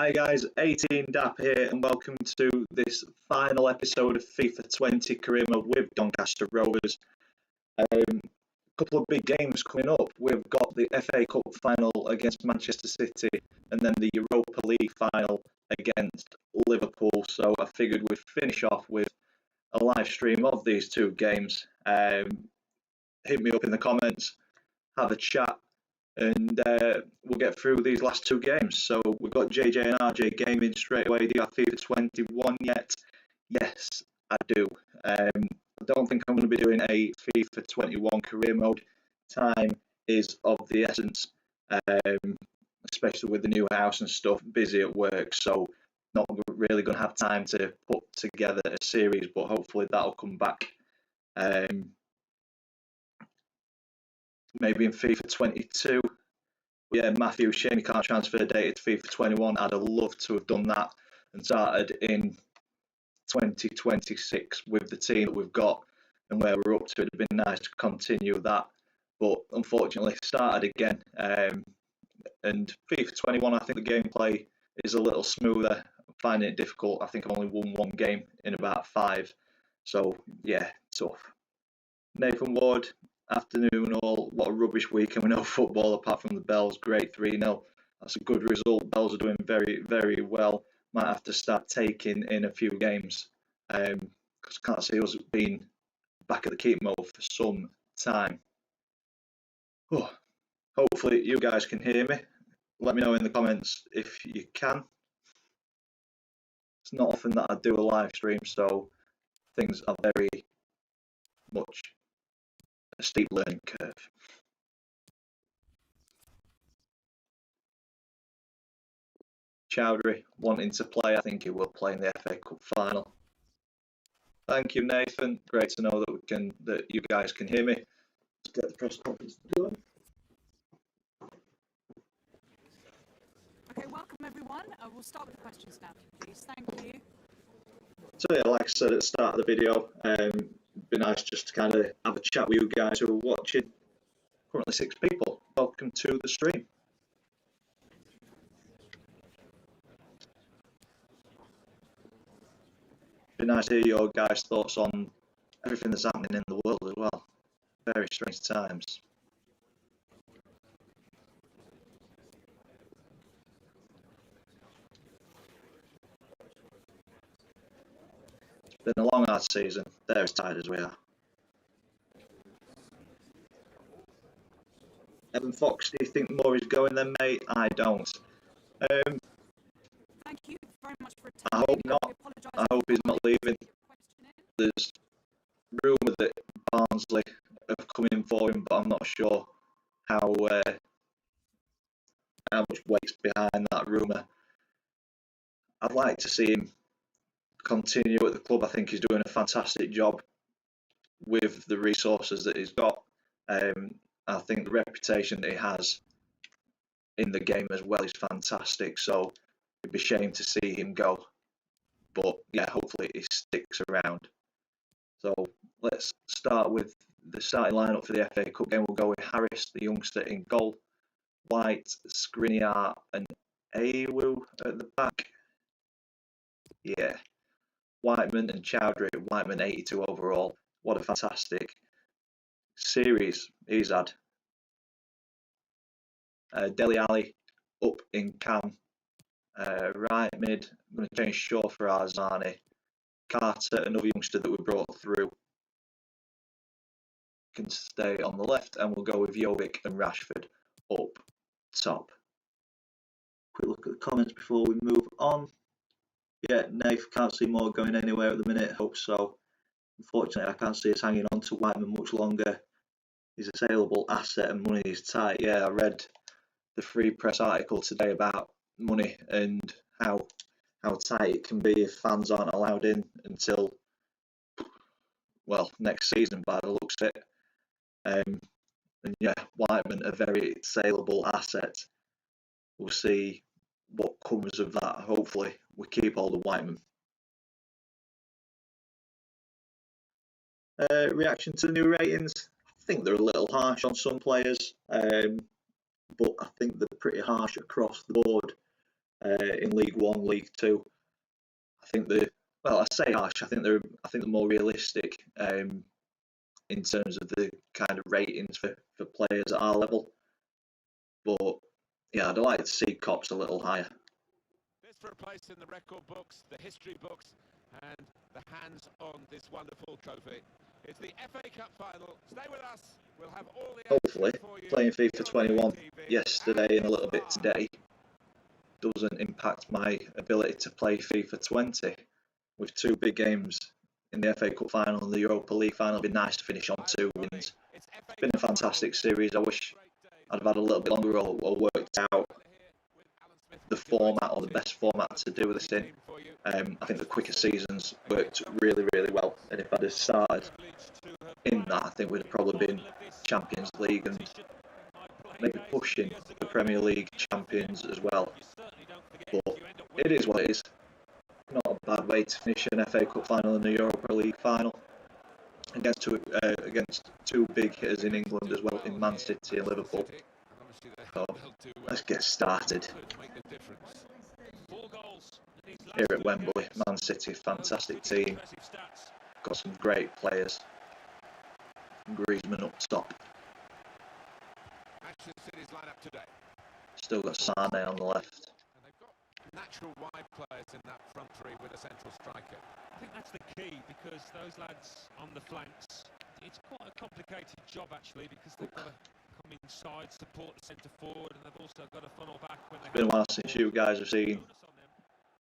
Hi guys, 18 Dap here and welcome to this final episode of FIFA20 career mode with Doncaster Rovers. A couple of big games coming up. We've got the FA Cup final against Manchester City and then the Europa League final against Liverpool. So I figured we'd finish off with a live stream of these two games. Hit me up in the comments, have a chat, and we'll get through these last two games. So we've got JJ and RJ gaming straight away. Do you have FIFA 21 yet? Yes, I do. I don't think I'm going to be doing a FIFA 21 career mode. Time is of the essence, especially with the new house and stuff, busy at work, so not really going to have time to put together a series, but hopefully that'll come back. Maybe in FIFA 22. Yeah, Matthew, shame you can't transfer data to FIFA 21. I'd have loved to have done that and started in 2026 with the team that we've got and where we're up to. It'd have been nice to continue that, but unfortunately started again. And FIFA 21, I think the gameplay is a little smoother. I'm finding it difficult. I think I've only won one game in about 5. So yeah, tough. Nathan Ward, afternoon all. What a rubbish weekend with no football apart from the Bells. Great 3-0. That's a good result. Bells are doing very, very well. Might have to start taking in a few games because I can't see us being back at the keep mode for some time. Oh, hopefully you guys can hear me. Let me know in the comments if you can. It's not often that I do a live stream, so things are very much a steep learning curve. Chowdhury wanting to play. I think he will play in the FA Cup final. Thank you, Nathan. Great to know that you guys can hear me. Let's get the press conference done. Okay, welcome everyone. We'll start with the questions now, please. Thank you. So yeah, like I said at the start of the video, it'd be nice just to kind of have a chat with you guys who are watching. Currently 6 people. Welcome to the stream. Be nice to hear your guys' thoughts on everything that's happening in the world as well. Very strange times. It's been a long, hard season. They're as tired as we are. Evan Fox, do you think more is going then, mate? I don't. Thank you very much for I hope not. I hope he's not leaving. There's rumour that Barnsley have come in for him, but I'm not sure how much weight's behind that rumour. I'd like to see him continue at the club. I think he's doing a fantastic job with the resources that he's got. I think the reputation that he has in the game as well is fantastic, so it'd be a shame to see him go. But yeah, hopefully he sticks around. So let's start with the starting lineup for the FA Cup game. We'll go with Harris, the youngster, in goal. White, Skriniar and Ayew at the back. Yeah. Whiteman and Chowdhury. Whiteman 82 overall. What a fantastic series he's had. Dele Alli up in cam. Right mid, I'm going to change Shaw for Arzani. Carter, another youngster that we brought through, can stay on the left, and we'll go with Jovic and Rashford up top. Quick look at the comments before we move on. Yeah, Nath, can't see more going anywhere at the minute. Hope so. Unfortunately, I can't see us hanging on to Whiteman much longer. He's a saleable asset and money is tight. Yeah, I read the Free Press article today about money and how tight it can be if fans aren't allowed in until, well, next season by the looks of it. And yeah, Whiteman, a very saleable asset. We'll see what comes of that. Hopefully we keep hold of Whiteman. Reaction to the new ratings. I think they're a little harsh on some players, but I think they're pretty harsh across the board. in League One, League Two. I think I say harsh. I think they're more realistic in terms of the kind of ratings for players at our level. But yeah, I'd like to see Cops a little higher. This for a place in the record books, the history books, and the hands on this wonderful trophy. It's the FA Cup final. Stay with us. We'll have all the hopefully playing FIFA 21 yesterday and a little bit today doesn't impact my ability to play FIFA 20 with two big games in the FA Cup final and the Europa League final. It'd be nice to finish on 2 wins. It's been a fantastic series. I wish I'd have had a little bit longer or worked out the format or the best format to do this in. I think the quicker seasons worked really, really well, and if I'd have started in that, I think we'd have probably been Champions League and maybe pushing the Premier League champions as well. But it is what it is. Not a bad way to finish an FA Cup final and the Europa League final against two big hitters in England as well, in Man City and Liverpool. So let's get started. Here at Wembley, Man City, fantastic team. Got some great players. Griezmann up top. Still got Sane on the left. And they've got natural wide players in that front three with a central striker. I think that's the key, because those lads on the flanks, it's quite a complicated job actually, because they've got to come inside, support the centre forward, and they've also got to funnel back when they... It's been a while since you guys have seen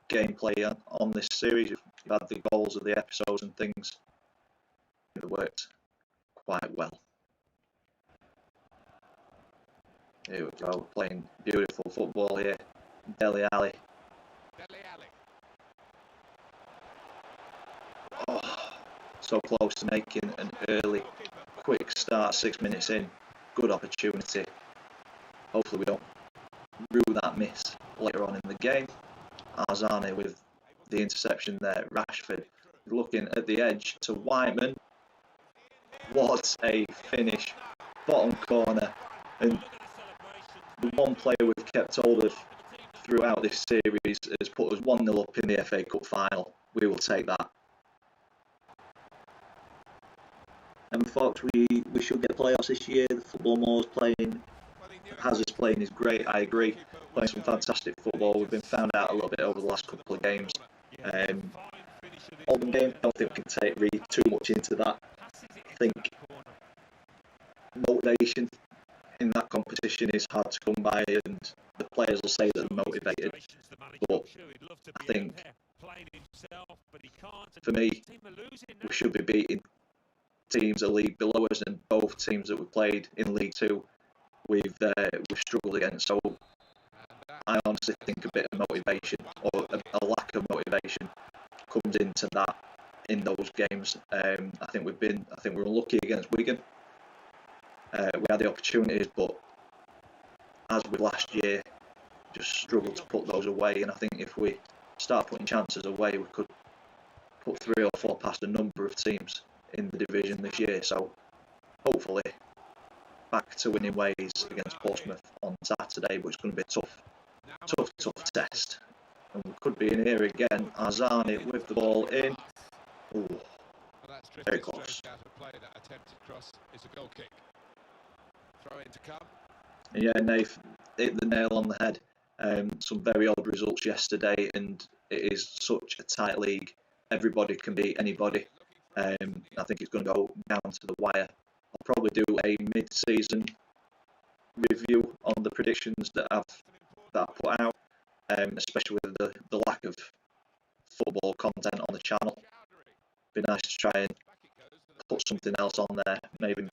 gameplay on this series. You've had the goals of the episodes and things. It worked quite well. Here we go, playing beautiful football here. Dele Alli. Oh, so close to making an early, quick start, 6 minutes in. Good opportunity. Hopefully we don't rue that miss later on in the game. Arzani with the interception there. Rashford looking at the edge to Whiteman. What a finish. Bottom corner. And the one player we've kept hold of throughout this series has put us 1-0 up in the FA Cup final. We will take that. And folks, we should get playoffs this year. The football Moore's playing, Hazard's playing is great, I agree. Playing some fantastic football. We've been found out a little bit over the last couple of games. Oldham game, I don't think we can read too much into that. I think motivation in that competition is hard to come by, and the players will say that they're motivated. But I think, for me, we should be beating teams a league below us, and both teams that we played in League Two, we've struggled against. So I honestly think a bit of motivation, or a lack of motivation, comes into that in those games. I think we're unlucky against Wigan. We had the opportunities, but as with last year, just struggled to put those away. And I think if we start putting chances away, we could put 3 or 4 past a number of teams in the division this year. So hopefully back to winning ways against Portsmouth on Saturday, but it's going to be a tough test. And we could be in here again. Arzani with the ball in. Ooh, very close. Yeah, Nath hit the nail on the head. Some very odd results yesterday, and it is such a tight league. Everybody can beat anybody. I think it's going to go down to the wire. I'll probably do a mid-season review on the predictions that I've put out, especially with the lack of football content on the channel. Be nice to try and put something else on there. Maybe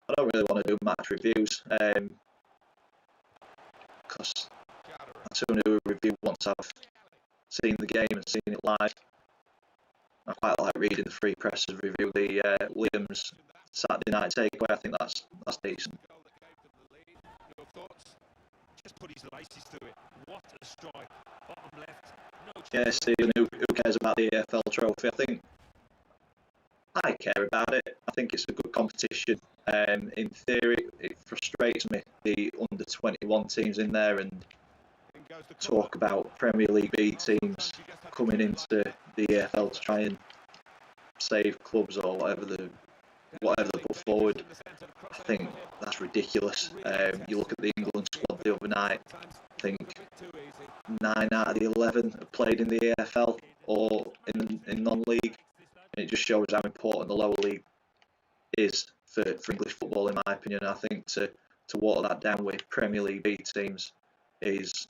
I don't really want to do match reviews because I too do a review once I've seen the game and seen it live. I quite like reading the free presses review the Liam's Saturday night takeaway. I think that's decent. Just put his laces to it. What a strike. Bottom left. No chance. Yeah, Stephen, who cares about the EFL trophy? I think I care about it. I think it's a good competition. In theory, it frustrates me, the under-21 teams in there, and talk about Premier League B teams coming into the EFL to try and save clubs or whatever they put forward. I think that's ridiculous. You look at the England squad the other night. I think 9 out of the 11 have played in the EFL or in non-league, and it just shows how important the lower league is for English football, in my opinion. I think to water that down with Premier League B teams is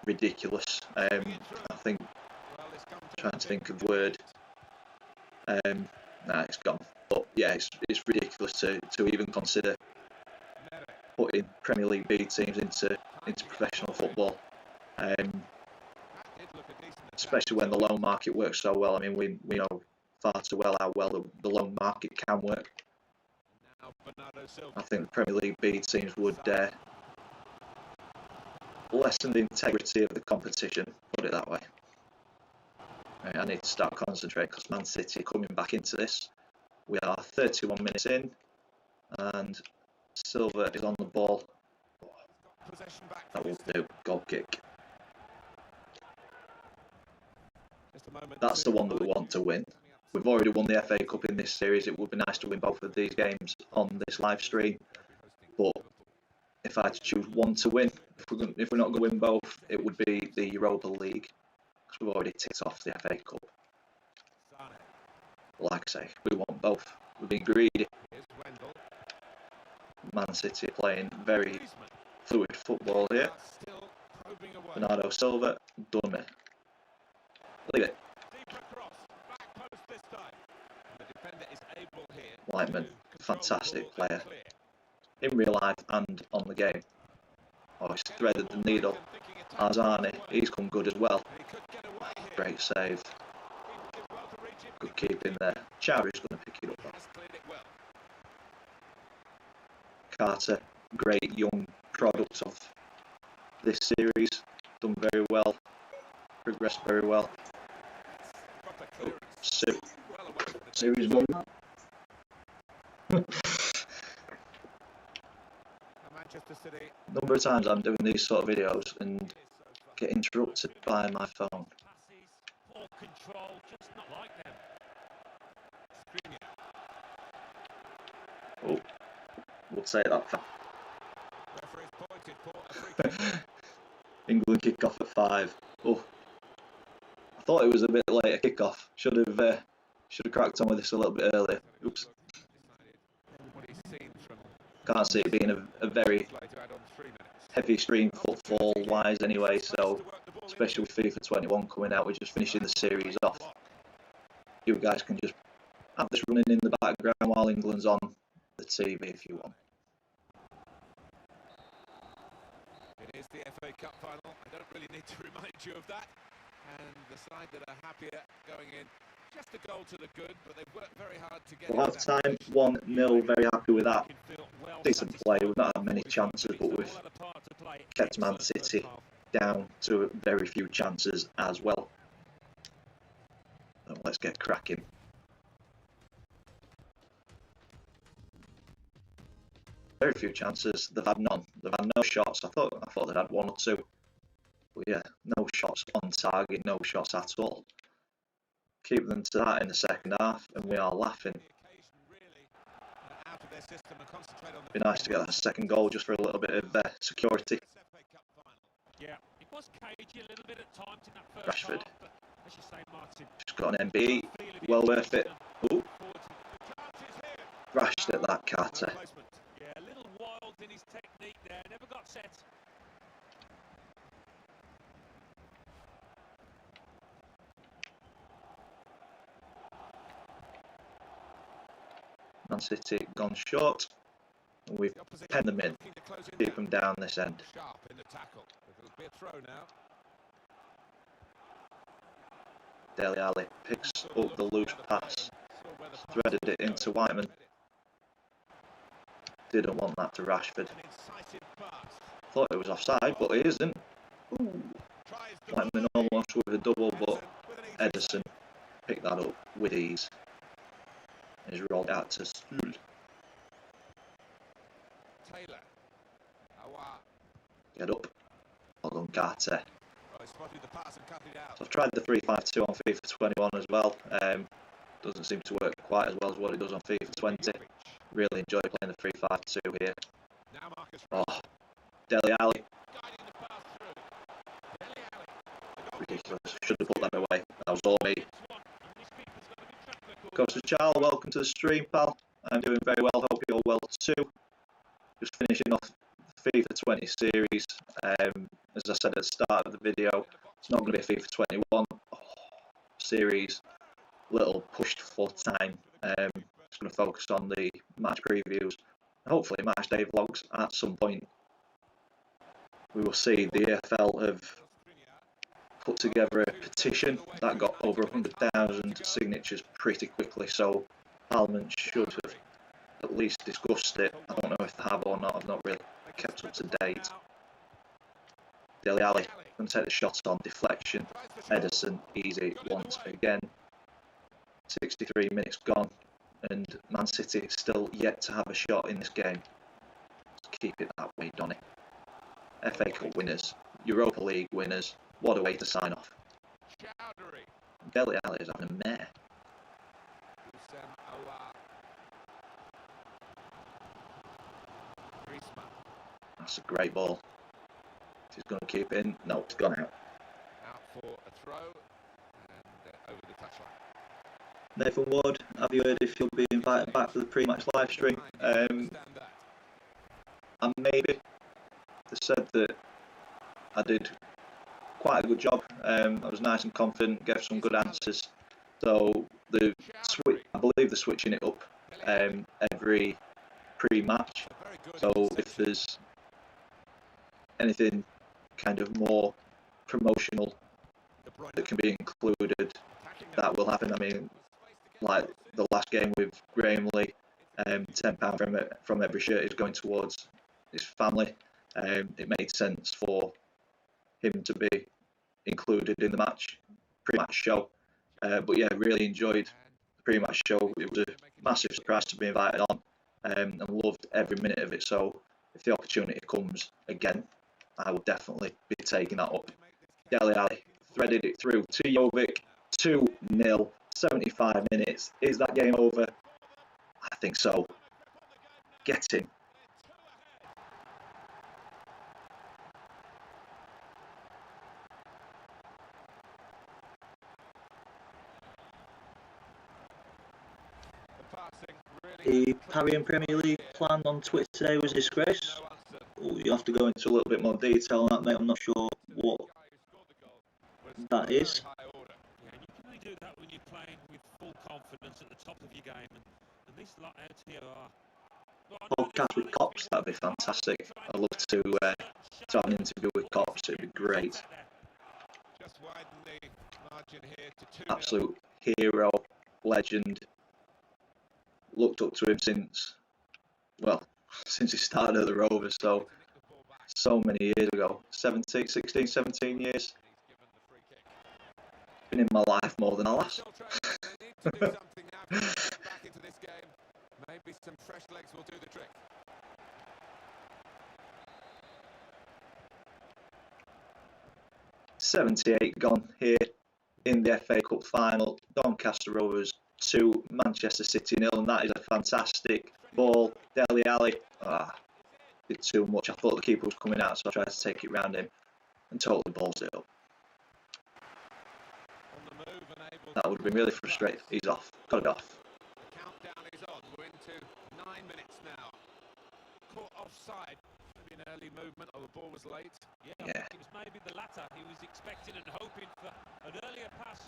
ridiculous. I think, trying to think of the word. Nah, it's gone. But yeah, it's ridiculous to even consider putting Premier League B teams into professional football. Especially when the loan market works so well. I mean, we know far too well how well the loan market can work. I think the Premier League B teams would lessen the integrity of the competition, put it that way. I need to start concentrating because Man City are coming back into this. We are 31 minutes in, and Silva is on the ball. That will do. Goal kick. That's the one that we want to win. We've already won the FA Cup in this series. It would be nice to win both of these games on this live stream. But if I had to choose one to win, if we're not going to win both, it would be the Europa League, because we've already ticked off the FA Cup. But like I say, we want both. We're being greedy. Man City playing very fluid football here. Bernardo Silva, done it. Leave it. Lightman, fantastic player. In real life and on the game. Oh, he's threaded the needle. Arzani, he's come good as well. Great save. Good keeping there. Chowdhury's going to pick it up. Carter, great young product of this series. Done very well. Progressed very well. Oh, series 1. Number of times I'm doing these sort of videos and get interrupted by my phone. Oh, we'll take that. England kick off at 5. Oh, I thought it was a bit late a kick off. Should have cracked on with this a little bit earlier. Oops. Can't see it being a very heavy stream football wise anyway, so especially with FIFA21 coming out, we're just finishing the series off. You guys can just have this running in the background while England's on the TV if you want. It is the FA Cup final. I don't really need to remind you of that. And the side that are happier going in, just a goal to the good, but they've worked very hard to get Half time, 1-0, very happy with that. Decent play, we've not had many chances, but we've kept Man City down to very few chances as well. So let's get cracking. Very few chances, they've had none. They've had no shots. I thought they'd had 1 or 2. But yeah, no shots on target, no shots at all. Keep them to that in the second half, and we are laughing. Be nice to get that second goal just for a little bit of security. Yeah, it was cagey a little bit at times in that first Rashford. half, but as you say, Martin, Just got an MB, well worth it. Ooh. Thrashed at that, Carter. yeah, a little wild in his technique there, never got set. Man City gone short. We've penned them in. Keep them down this end. Dele Alli picks up the loose pass. Threaded it into Whiteman. Didn't want that to Rashford. Thought it was offside, but it isn't. Ooh. Whiteman almost with a double, but Ederson picked that up with ease. He's rolled out to Sul. Get up. Well done, Carter. Oh, he spotted the pass and cut it out. So I've tried the 3-5-2 on FIFA21 as well. Doesn't seem to work quite as well as what it does on FIFA20. Really enjoy playing the 3-5-2 here. Now Marcus. Oh, Dele Alli. Guiding the pass through. Dele Alli. Ridiculous. Should have put that away. That was all me. Costa Charles, welcome to the stream, pal. I'm doing very well. Hope you're well too. Just finishing off the FIFA20 series. As I said at the start of the video, it's not going to be a FIFA21 series. Little pushed for time. Just going to focus on the match previews. Hopefully match day vlogs at some point. We will see. The EFL have put together a petition that got over 100,000 signatures pretty quickly, so Parliament should have at least discussed it. I don't know if they have or not. I've not really kept up to date. Dele Alli going to take the shot on deflection. Ederson easy once again. 63 minutes gone, and Man City still yet to have a shot in this game. Let's keep it that way, Donny. FA Cup winners, Europa League winners. What a way to sign off. Dele Alli is having a mare. That's a great ball. He's going to keep in. No, it's gone out. Out for a throw and over the touchline. Nathan Ward, have you heard if you'll be invited back for the pre-match live stream? And maybe. They said that I did quite a good job. I was nice and confident, gave some good answers. So I believe they're switching it up every pre-match. So if there's anything kind of more promotional that can be included, that will happen. I mean, like the last game with Graham Lee, £10 from every shirt is going towards his family. It made sense for him to be included in the pre-match show. But yeah, really enjoyed the pre-match show. It was a massive surprise to be invited on, and loved every minute of it. So if the opportunity comes again, I will definitely be taking that up. Dele Alli threaded it through to Jovic, 2-0, 75 minutes. Is that game over? I think so. Get him. The Parry and Premier League plan on Twitter today was a disgrace. You have to go into a little bit more detail on that, mate. I'm not sure what that is. Yeah, you can only do that when you're playing with full confidence at the top of your game, and these lot out here are... Podcast with Cops, that'd be fantastic. I'd love to have an interview with Cops, it'd be great. Absolute hero, legend. Looked up to him since he started at the Rovers, so many years ago. 16, 17 years. Been in my life more than Alas. Maybe some fresh legs will do the trick. .78 gone here in the FA Cup final. Doncaster Rovers 2, Manchester City 0, and that is a fantastic ball. Dele Alli did too much. I thought the keeper was coming out, so I tried to take it round him and totally balls it up. That would have been really frustrating. He's off. Got it off. The countdown is on. We're into 9 minutes now. Caught offside. Maybe an early movement, or the ball was late. Yeah. It was maybe the latter. He was expecting and hoping for an earlier pass.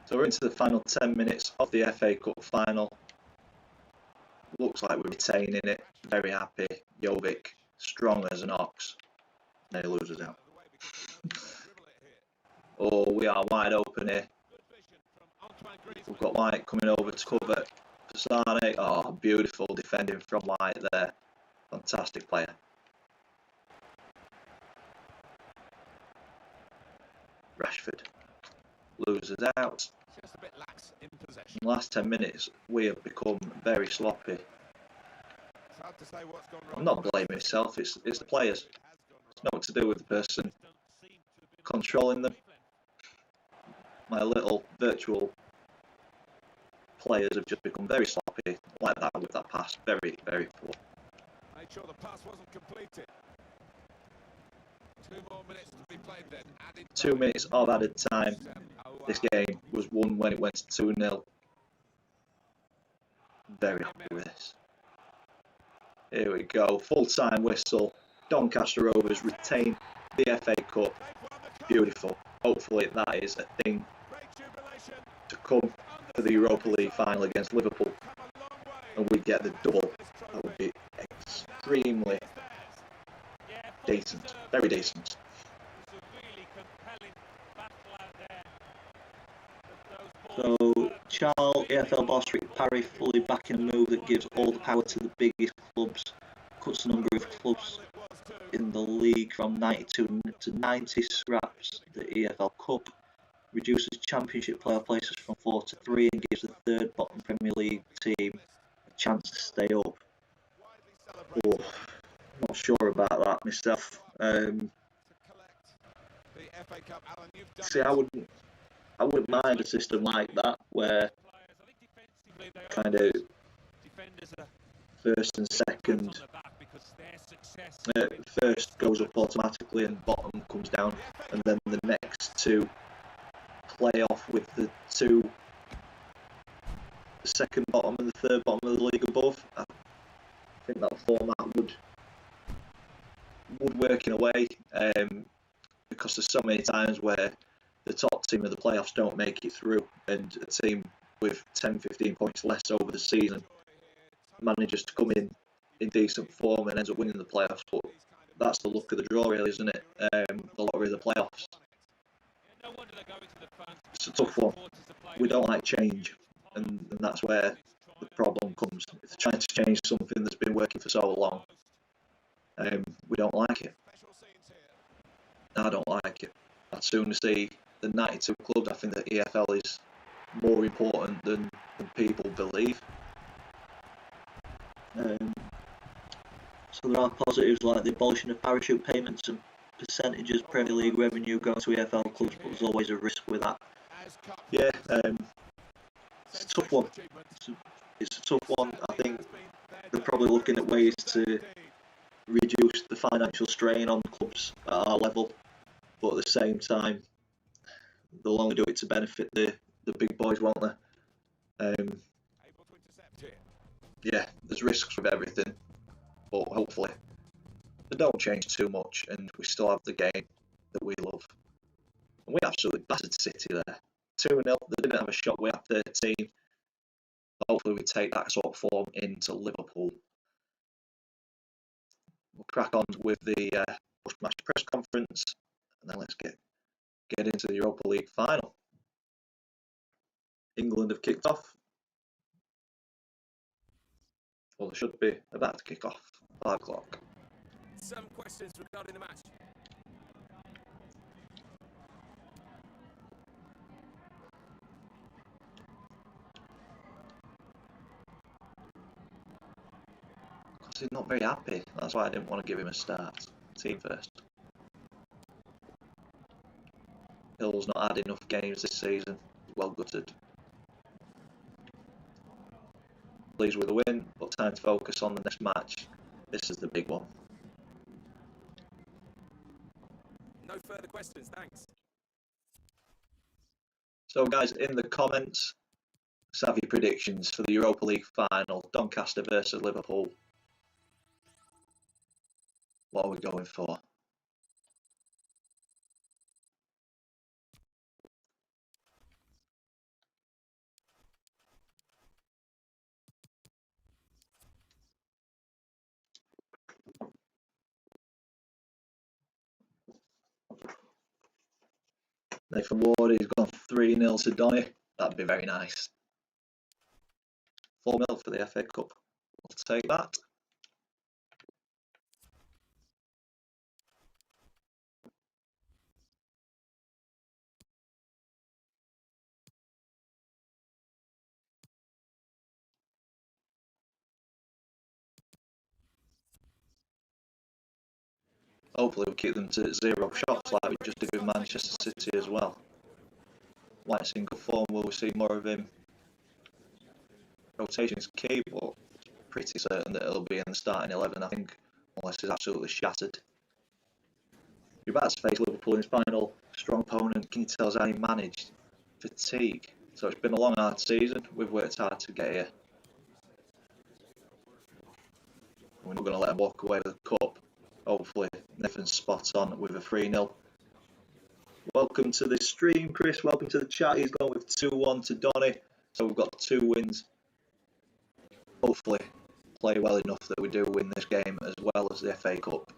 So we're into the final 10 minutes of the FA Cup final. Looks like we're retaining it. Very happy. Jovic, strong as an ox. They lose us out. Oh, we are wide open here. We've got White coming over to cover Sane. Oh, beautiful defending from White there. Fantastic player. Rashford loses out. Just a bit lax in possession. In the last 10 minutes, we have become very sloppy. It's hard to say what's gone wrong. I'm not blaming myself, it's the players. It's Not to do with the person controlling them. My little virtual players have just become very sloppy like that with that pass. Very, very poor. Made sure the pass wasn't completed. 2 more minutes to be played then. 2 minutes of added time. This game was won when it went to 2-0. Very happy with this. Here we go. Full-time whistle. Doncaster Rovers retain the FA Cup. Beautiful. Hopefully that is a thing to come for the Europa League final against Liverpool. And we get the double. That would be extremely decent. Very decent. So, Charles, EFL boss Rick Parry fully backing a move that gives all the power to the biggest clubs, cuts the number of clubs in the league from 92 to 90, scraps the EFL Cup, reduces Championship playoff places from 4 to 3 and gives the third bottom Premier League team a chance to stay up. Oh, not sure about that myself. See, I wouldn't mind a system like that where kind of first and second, first goes up automatically and bottom comes down, and then the next two play off with the second bottom and the third bottom of the league above. I think that format would work in a way, because there's so many times where the top team of the playoffs don't make it through, and a team with 10-15 points less over the season manages to come in decent form and ends up winning the playoffs. But that's the luck of the draw, really, isn't it? The lottery of the playoffs. It's a tough one. We don't like change, and that's where the problem comes. If they're trying to change something that's been working for so long, we don't like it. I don't like it. I'd sooner see the 92 clubs. I think that EFL is more important than people believe. So there are positives like the abolition of parachute payments and percentages Premier League revenue going to EFL clubs, but there's always a risk with that. Yeah, it's a tough one. It's a tough one. I think they're probably looking at ways to reduce the financial strain on clubs at our level, but at the same time, they'll only do it to benefit the big boys, won't they? Yeah, there's risks with everything, but hopefully they don't change too much and we still have the game that we love. And we absolutely battered City there. 2-0, they didn't have a shot, we had 13. Hopefully we take that sort of form into Liverpool. We'll crack on with the post-match press conference, and then let's get into the Europa League final. England have kicked off. Well, they should be about to kick off. 5 o'clock. Some questions regarding the match. Because he's not very happy. That's why I didn't want to give him a start. Team first. Hill's not had enough games this season. Well gutted. Pleased with the win, but time to focus on the next match. This is the big one. No further questions, thanks. So guys, in the comments, savvy predictions for the Europa League final, Doncaster versus Liverpool. What are we going for? Nathan Ward, he's gone 3-0 to Donny. That'd be very nice. 4-0 for the FA Cup. We'll take that. hopefully we'll keep them to 0 shots like we just did with Manchester City as well. White's in good form, will we see more of him? Rotation's key, but pretty certain that he'll be in the starting 11, I think, unless he's absolutely shattered. You're about to face Liverpool in his final strong opponent. Can you tell us how he managed? Fatigue. So it's been a long, hard season. We've worked hard to get here. We're not going to let him walk away with the cup. Hopefully, Nathan's spot on with a 3-0. Welcome to the stream, Chris. Welcome to the chat. He's gone with 2-1 to Donny. So we've got 2 wins. Hopefully, play well enough that we do win this game as well as the FA Cup.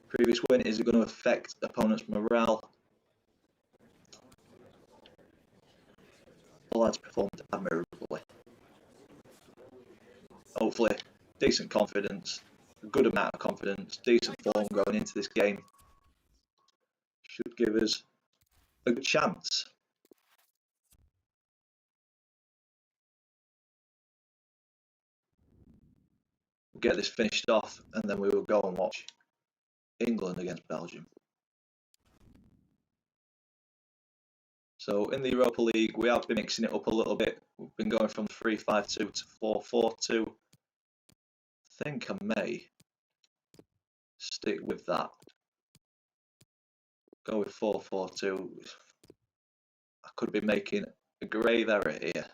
Previous win, is it going to affect opponents' morale? The lads performed admirably. Hopefully, decent confidence, a good amount of confidence, decent form going into this game. Should give us a good chance. We'll get this finished off and then we will go and watch England against Belgium. So in the Europa League, we have been mixing it up a little bit. We've been going from 3-5-2 to 4-4-2. I think I may stick with that. Go with 4-4-2. I could be making a grave error here.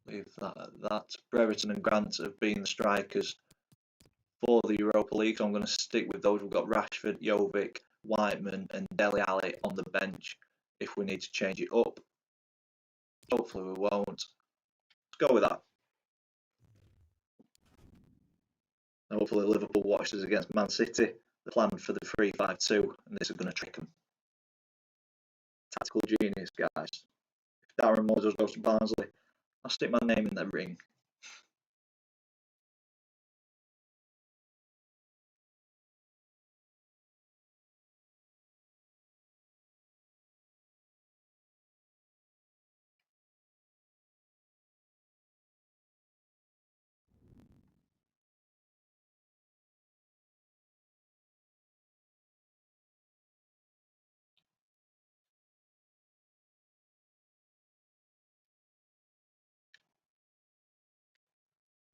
Leave that at that. Brereton and Grant have been the strikers for the Europa League, so I'm going to stick with those. We've got Rashford, Jovic, Whiteman and Dele Alli on the bench if we need to change it up. Hopefully we won't. Let's go with that. Hopefully Liverpool watches against Man City. The plan for the 3-5-2 and this is going to trick them. Tactical genius, guys. If Darren Moses goes to Barnsley, I'll stick my name in the ring.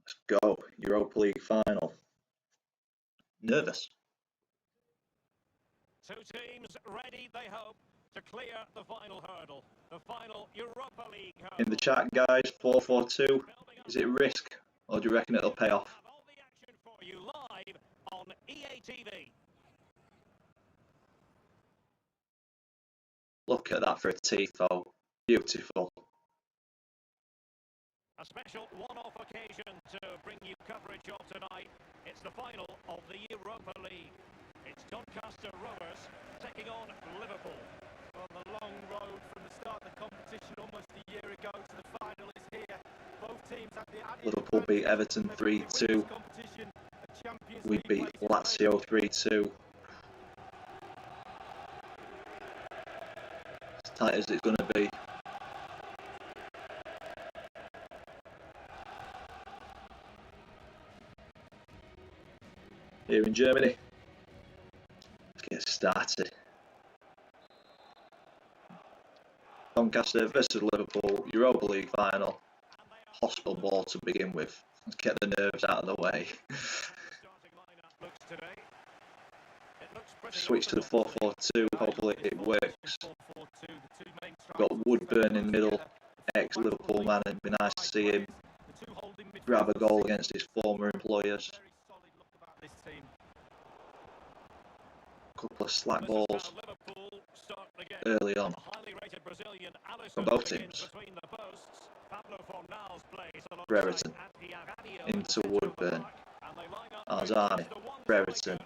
Let's go. Europa League final. Nervous. 2 teams ready, they hope, to clear the final hurdle. The final Europa League hurdle. In the chat, guys, 4-4-2. Is it a risk or do you reckon it'll pay off? All the action for you live on EA TV. Look at that for a tifo. Beautiful. A special one-off occasion to bring you coverage of tonight. It's the final of the Europa League. It's Doncaster Rovers taking on Liverpool. On the long road from the start of the competition almost a year ago to the final is here. Both teams have the added Liverpool beat Everton 3-2. We beat Lazio 3-2. As tight as it's going to be. Here in Germany. Let's get started. Doncaster versus Liverpool, Europa League final. Hospital ball to begin with. Let's get the nerves out of the way. Switch to the 4-4-2, hopefully it works. Got Woodburn in the middle, ex-Liverpool man, it'd be nice to see him grab a goal against his former employers. Couple of slack balls early on from both teams. Brereton into Woodburn. Arzani, Brereton,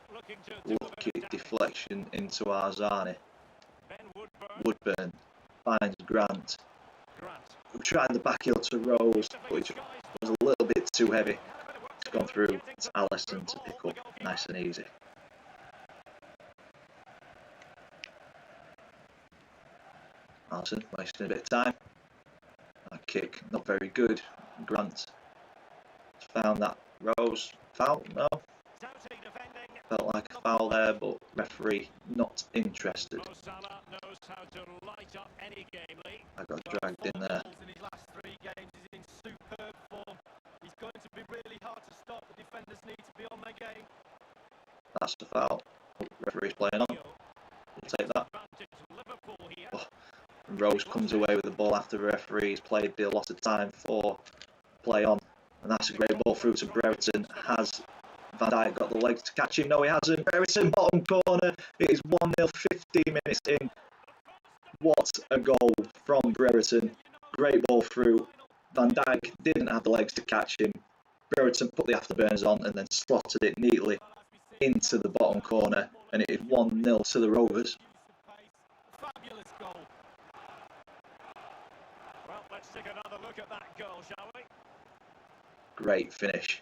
lucky deflection into Arzani. Woodburn finds Grant. We tried the back heel to Rose, which was a little bit too heavy. It's gone through to Allison to pick up nice and easy. Allison wasting a bit of time. That kick, not very good. Grant found that Rose foul. No, felt like a foul there, but referee not interested. I got dragged in there. In his last 3 games, he's in superb form. He's going to be really hard to stop. The defenders need to be on their game. That's the foul. Referee's playing on. We'll take that. Oh, Rose comes away with the ball after the referee's played the allotted time for play on. And that's a great ball through to Brereton. Has Van Dijk got the legs to catch him? No, he hasn't. Brereton, bottom corner. It is 1-0, 15 minutes in. What a goal from Brereton. Great ball through. Van Dijk didn't have the legs to catch him. Brereton put the afterburners on and then slotted it neatly into the bottom corner. And it is 1-0 to the Rovers. Fabulous goal. Well, let's take another look at that goal, shall we? Great finish.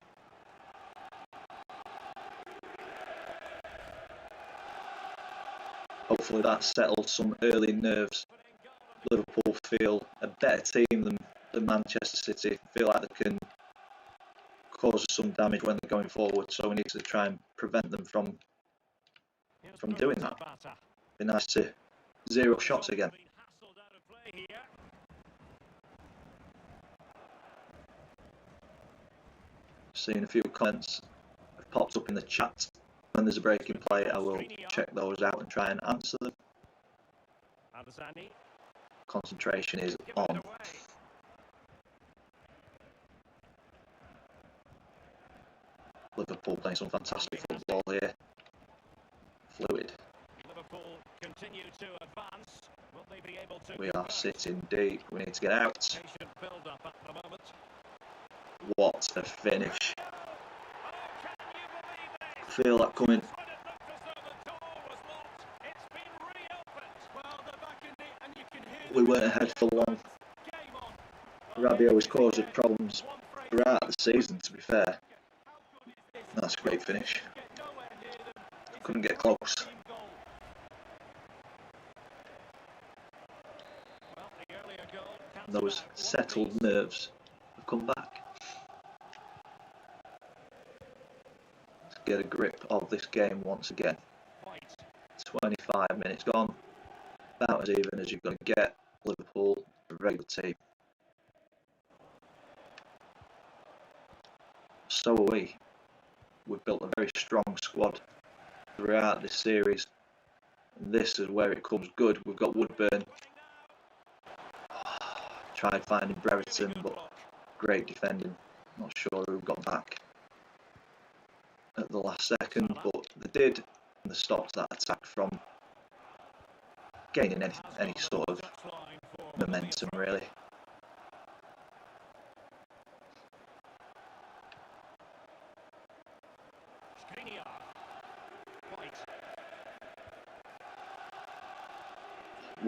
Hopefully that settled some early nerves. Liverpool feel a better team than Manchester City. Feel like they can cause some damage when they're going forward, so we need to try and prevent them from doing that. Be nice to 0 shots again. Seeing a few comments have popped up in the chat. When there's a break in play, I will check those out and try and answer them. Concentration is on. Liverpool playing some fantastic football here. Fluid. Liverpool continue to advance. Will they be able to? We are sitting deep. We need to get out. Patient build up at the moment. What a finish. Feel that coming. We weren't ahead for long. Rabiot has caused us problems throughout the season, to be fair. That's a great finish. Couldn't get close. Those settled nerves have come back. Let's get a grip of this game once again. 25 minutes gone. About as even as you're going to get. Liverpool, a very good team. So are we. We've built a very strong squad throughout this series. And this is where it comes good. We've got Woodburn. Tried finding Brereton, but great defending. Not sure who got back at the last second, but they did, and they stopped that attack from gaining any sort of momentum, really.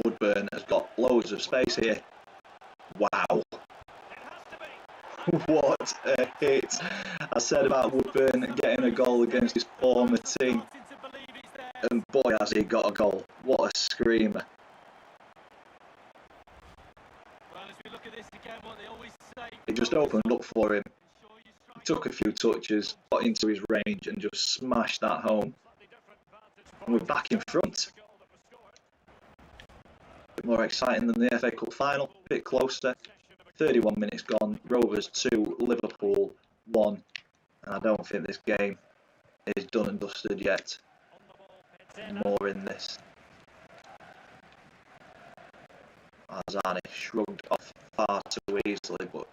Woodburn has got loads of space here. Wow. What a hit. I said about Woodburn getting a goal against his former team. And boy has he got a goal. What a screamer. It just opened up for him. He took a few touches, got into his range and just smashed that home. And we're back in front. A bit more exciting than the FA Cup final, a bit closer. 31 minutes gone, Rovers 2, Liverpool 1. And I don't think this game is done and dusted yet. More in this. Arzani shrugged off far too easily, but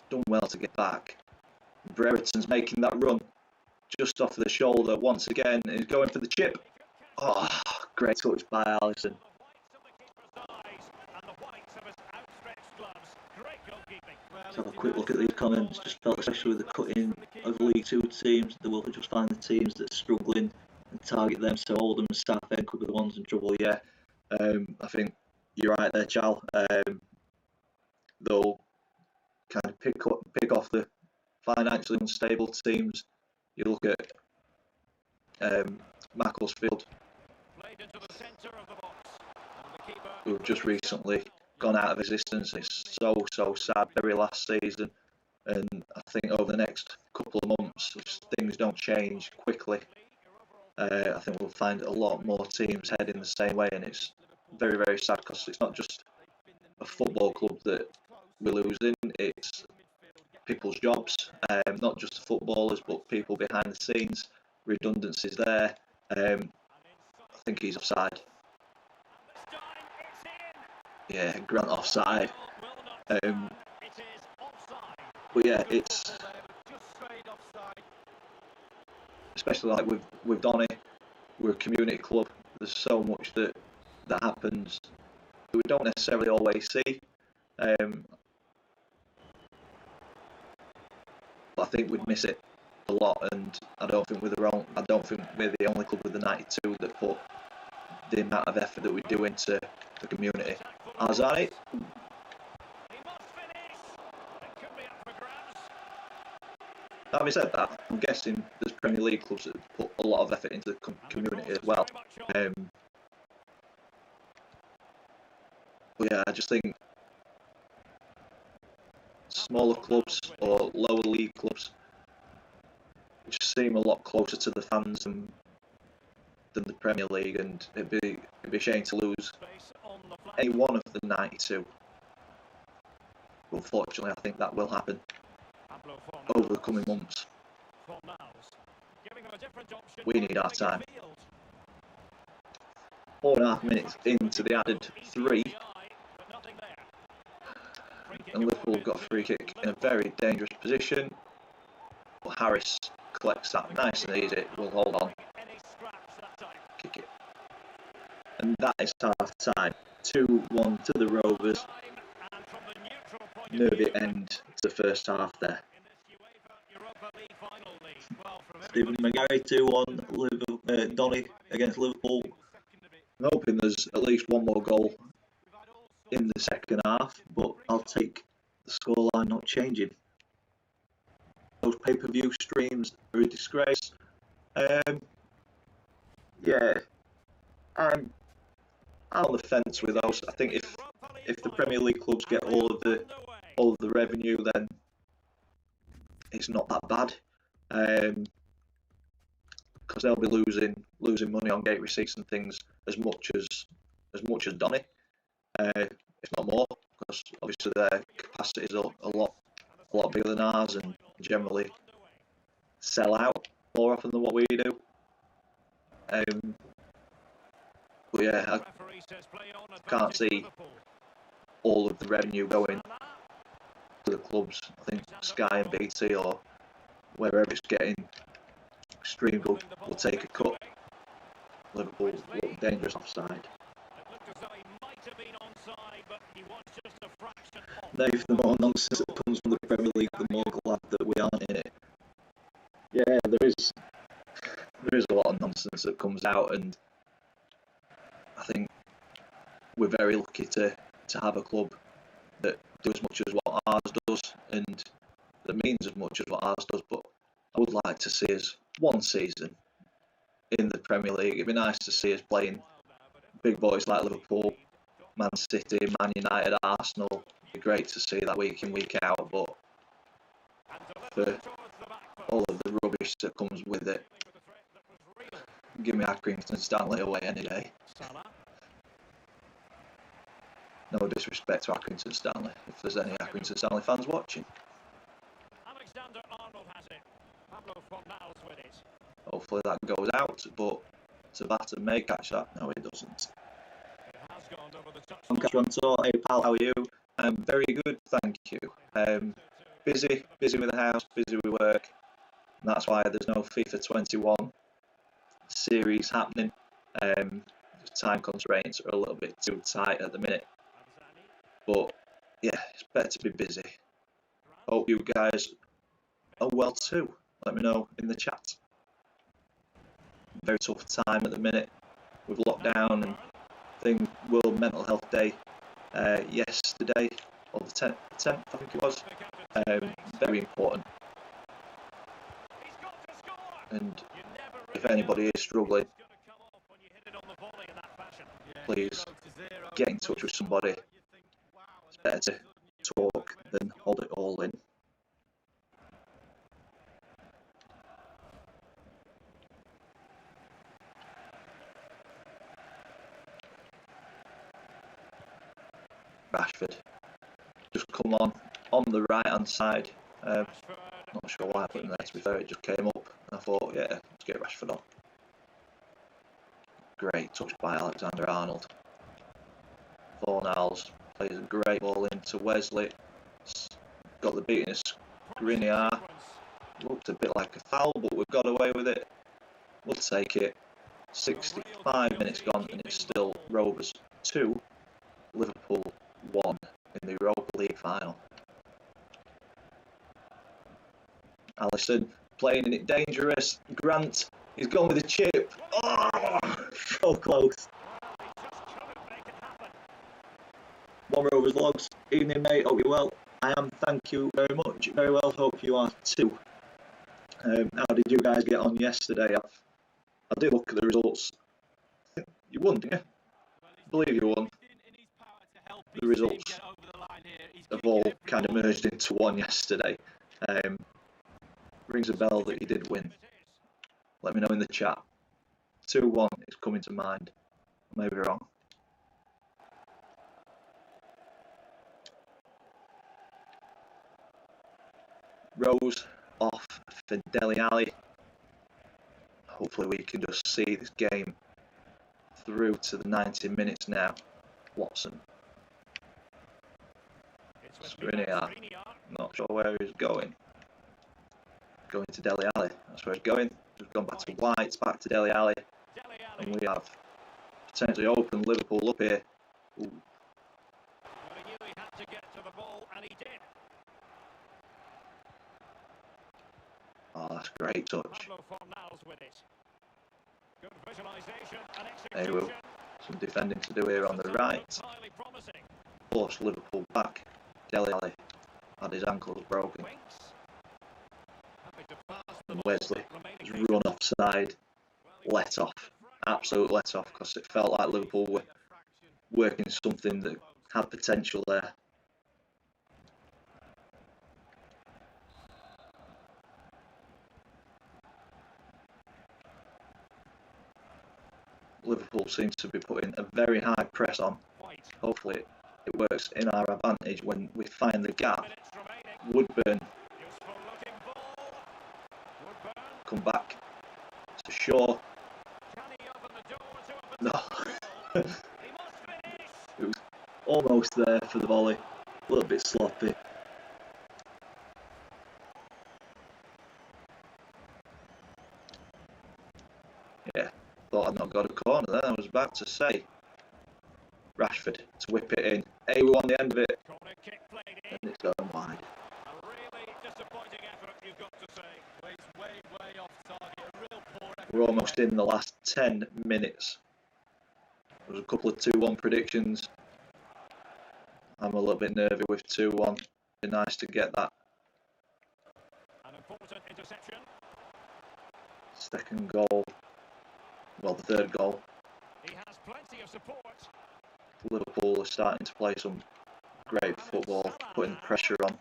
done well to get back. Brereton's making that run just off the shoulder once again. He's going for the chip. Oh, great touch by Alisson. Let's have a quick look at these comments. Just felt, especially with the cutting of League Two teams, they will just find the teams that are struggling and target them. So Oldham and Southend could be the ones in trouble. Yeah, I think you're right there, Chal. They'll kind of pick off the financially unstable teams. You look at Macclesfield, who've just recently gone out of existence. It's so sad. Very last season, and I think over the next couple of months, if things don't change quickly, I think we'll find a lot more teams heading the same way, and it's very, very sad because it's not just a football club that we're losing, it's people's jobs, not just the footballers, but people behind the scenes, redundancies there. I think he's offside. Yeah, Grant offside. But yeah, it's especially like with Donny, we're a community club. There's so much that happens that we don't necessarily always see. But I think we'd miss it a lot, and I don't think we're the only club with the 92 that put the amount of effort that we do into the community. Azai. Having said that, I'm guessing there's Premier League clubs that put a lot of effort into the community as well. But yeah, I just think smaller clubs or lower league clubs just seem a lot closer to the fans than the Premier League, and it'd be a shame to lose any one of the 92. Unfortunately, I think that will happen over the coming months. We need our time. 4.5 minutes into the added 3, and Liverpool got a free kick in a very dangerous position, but Harris collects that nice and easy. We'll hold on, kick it, and that is half time. 2-1 to the Rovers. Nervy end to the first half there. Stephen McGarry 2-1, Donny against Liverpool. I'm hoping there's at least one more goal in the second half, but I'll take the scoreline not changing. Those pay-per-view streams are a disgrace. Yeah, I'm on the fence with those. I think if the Premier League clubs get all of the revenue, then it's not that bad. Because they'll be losing money on gate receipts and things as much as Donny, if not more, because obviously their capacity is a lot bigger than ours, and generally sell out more often than what we do. But yeah, I can't see all of the revenue going to the clubs. I think Sky and BT or wherever it's getting streamed will take a cut. Liverpool look dangerous offside. Dave, the more nonsense that comes from the Premier League, the more glad that we aren't in it. Yeah, there is a lot of nonsense that comes out, and I think we're very lucky to have a club that does as much as what ours does, and that means as much as what ours does. But I would like to see us one season in the Premier League. It'd be nice to see us playing big boys like Liverpool, Man City, Man United, Arsenal. It'd be great to see that week in, week out, but for all of the rubbish that comes with it, give me Accrington Stanley away any day. No disrespect to Accrington Stanley, if there's any Accrington Stanley fans watching. Hopefully that goes out, but Tabata may catch that. No, it doesn't. Doncaster on tour. Hey pal, how are you? I'm very good, thank you. Busy with the house, busy with work. And that's why there's no FIFA21 series happening. Time constraints are a little bit too tight at the minute. But yeah, it's better to be busy. Hope you guys are well too. Let me know in the chat. Very tough time at the minute with lockdown and thing. World Mental Health Day yesterday, or the 10th I think it was. Very important. And if anybody is struggling, please get in touch with somebody. It's better to talk than hold it all in. Rashford. Just come on the right hand side. Not sure why I put him there, to be fair. It just came up and I thought, yeah, let's get Rashford on. Great touch by Alexander Arnold. Fornals plays a great ball into Wesley. Got the beating of Skriniar. Looked a bit like a foul, but we've got away with it. We'll take it. 65 minutes gone and it's still Rovers 2, Liverpool 1 in the Europa League final. Alisson playing it dangerous. Grant, he's gone with a chip. Oh, so close. One Rovers Logs. Evening, mate. Hope you're well. I am, thank you very much. Very well, hope you are too. How did you guys get on yesterday? I did look at the results. I think you won, didn't you? I believe you won. The results have all kind of merged into one yesterday. Rings a bell that you did win. Let me know in the chat. 2-1 is coming to mind. I may be wrong. Rose off for Dele Alli. Hopefully we can just see this game through to the 90 minutes now. Watson. Skriniar. Not sure where he's going. Going to Dele Alli. That's where he's going. He's gone back to White, back to Dele Alli. And we have potentially opened Liverpool up here. Ooh. Well, he knew he had to get to the ball, and he did. Oh, that's a great touch. With it. Good visualization and There we go. Some defending to do here on the right. Force Liverpool back. Dele Alli had his ankles broken. And Wesley has run offside. Let off. Absolute let off, because it felt like Liverpool were working something that had potential there. Liverpool seems to be putting a very high press on. Hopefully it works in our advantage when we find the gap. Woodburn. Come back to Shaw. No. It was almost there for the volley. A little bit sloppy. Yeah, thought I'd not got a corner then. I was about to say. Rashford to whip it in. A on the end of it. And it's going wide. We're almost in the last 10 minutes. There was a couple of 2-1 predictions. I'm a little bit nervy with 2-1. Be nice to get that. An important interception. Second goal. Well, the third goal. He has plenty of support. Liverpool are starting to play some great football, putting pressure on.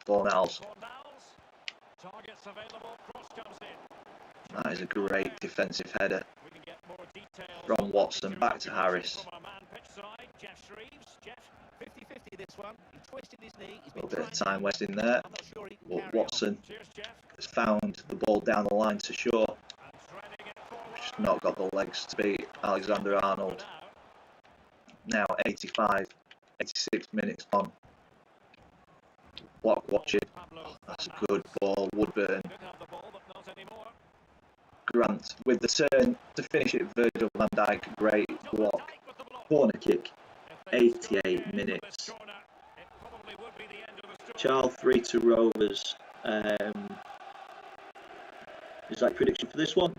Fornals. Targets available. Cross comes in. That is a great defensive header from Watson back to Harris. A little bit of time wasting there, but Watson has found the ball down the line to Shaw. Just not got the legs to beat Alexander Arnold. Now 85, 86 minutes on. Block watching. Oh, that's a good ball, Woodburn. Grant with the turn to finish it. Virgil van Dijk, great block. Corner kick, 88 minutes. Charles 3-2 Rovers. Is that prediction for this one?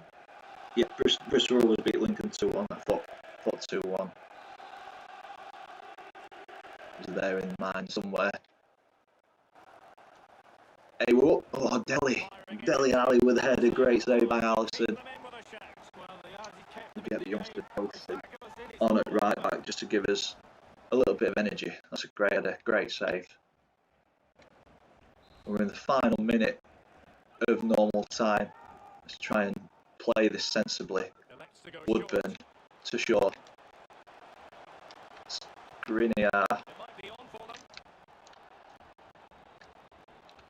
Yeah, Bristol Rovers beat Lincoln 2-1. I thought 2-1. Is there in mind somewhere? Hey, whoa. Oh, Dele Alli with a header. Great save by Alisson. We get the youngster posted on at right back just to give us a little bit of energy. That's a great header. Great save. We're in the final minute of normal time. Let's try and play this sensibly. Woodburn to Shaw. Skriniar.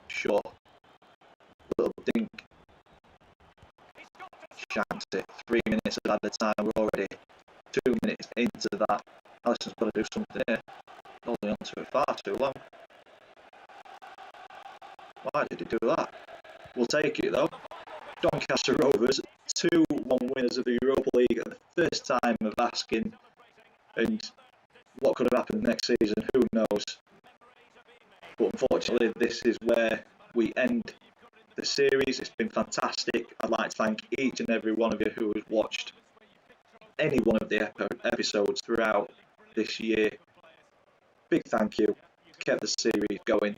Shaw. Little dink. Shanks it. 3 minutes at a time. We're already 2 minutes into that. Alisson's got to do something here. Holding on to it far too long. Why did he do that? We'll take it though. Doncaster Rovers, 2-1 winners of the Europa League at the first time of asking. And what could have happened next season, who knows? But unfortunately, this is where we end the series. It's been fantastic. I'd like to thank each and every one of you who has watched any one of the episodes throughout this year. Big thank you. Kept the series going.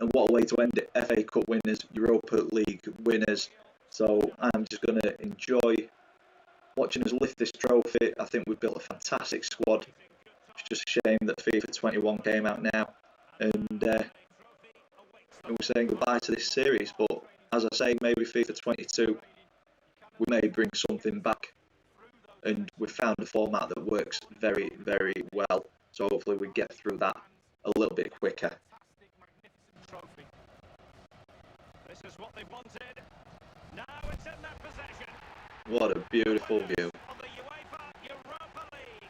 And what a way to end it. FA Cup winners, Europa League winners. So I'm just going to enjoy watching us lift this trophy. I think we've built a fantastic squad. It's just a shame that FIFA21 came out now. And we're saying goodbye to this series. But as I say, maybe FIFA22, we may bring something back. And we've found a format that works very, very well. So hopefully we get through that a little bit quicker. This is what they wanted. Now it's in their possession. What a beautiful view. Of the UEFA Europa League.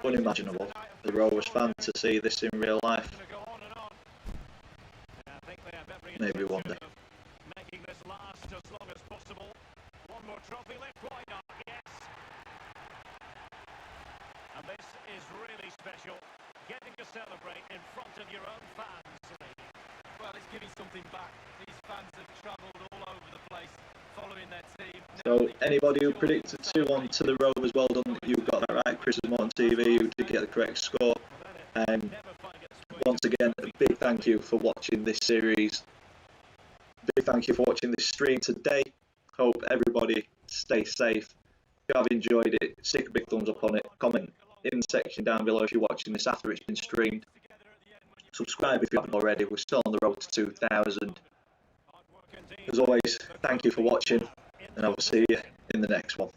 Unimaginable. The Rovers fan to see this in real life. Maybe one day. Making this last as long as possible. One more trophy left, why not? Yes. And this is really special. Getting to celebrate in front of your own fans. Well, it's giving something back. These fans have travelled all over the place, following their team. So anybody who predicted 2-1 to the Rovers, well done. You got that right. Chris is on TV. You did get the correct score. Once again, a big thank you for watching this series. Big thank you for watching this stream today. Hope everybody stays safe. If you have enjoyed it, stick a big thumbs up on it. Comment in the section down below if you're watching this after it's been streamed. Subscribe if you haven't already. We're still on the road to 2,000. As always, thank you for watching, and I will see you in the next one.